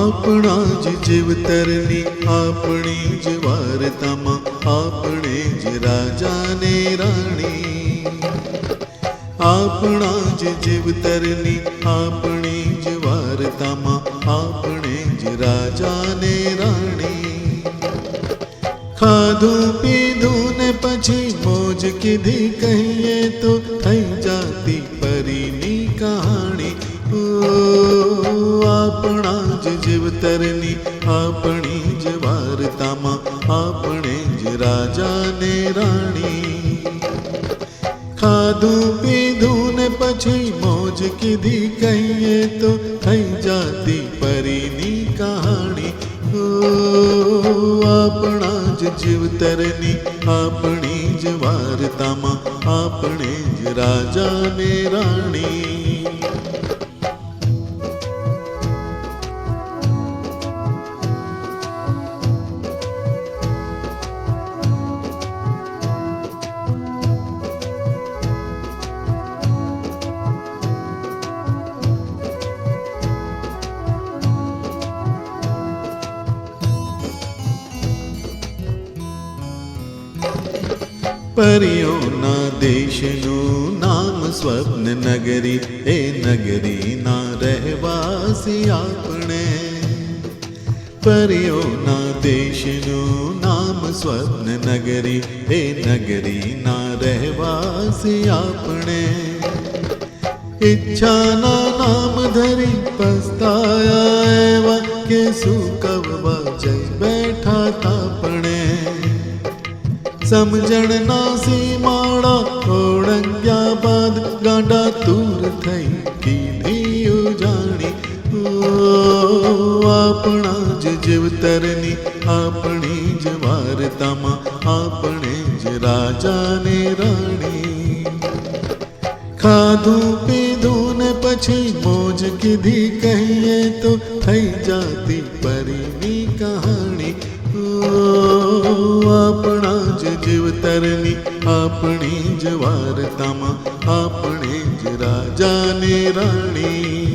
આપણા જ જીવતરની આપણી જ વાર્તામાં આપણે જ રાજા ને રાણી। આપણા જ જીવતરની આપણી જ વાર્તામાં આપણે જ રાજા ને રાણી। ખાધું પીધું ને પછી મોજ કીધી કહીએ તો થઈ જાતી પરીની કહાણી। આપણા જ જીવતરની આપણી જ વાર્તામાં આપણે જ રાજા ને રાણી। ખાધું પીધું ને પછી મોજ કીધી કહીએ તો થઈ જાતી પરીની કહાણી। આપણા જ જીવતરની આપણી જ વાર્તામાં આપણે જ રાજા ને રાણી। परियों देशનું નામ સ્વપ્ન નગરી એ નગરીના રહેવાસી આપણે। પરિયોના દેશનું નામ સ્વપ્ન નગરી એ નગરીના રહેવાસી આપણે। ઈચ્છાના નામ ધરી પસ્તાયા એવા કે સુકવવા જઈ બેઠા તાપણે। સમજણના સીમાડા ઓળંગ્યા બાદ ગાંડા તૂર થઈ કીધી ઉજાણી। આપણા જ જીવતરની આપણી જ વાર્તામાં આપણે જ રાજા ને રાણી। ખાધું પીધું ને પછી મોજ કીધી કહીએ તો થઈ જાતી પરીની કહાણી। આપણા જ જીવતરની આપણી જ વાર્તામાં આપણે જ રાજા ને રાણી।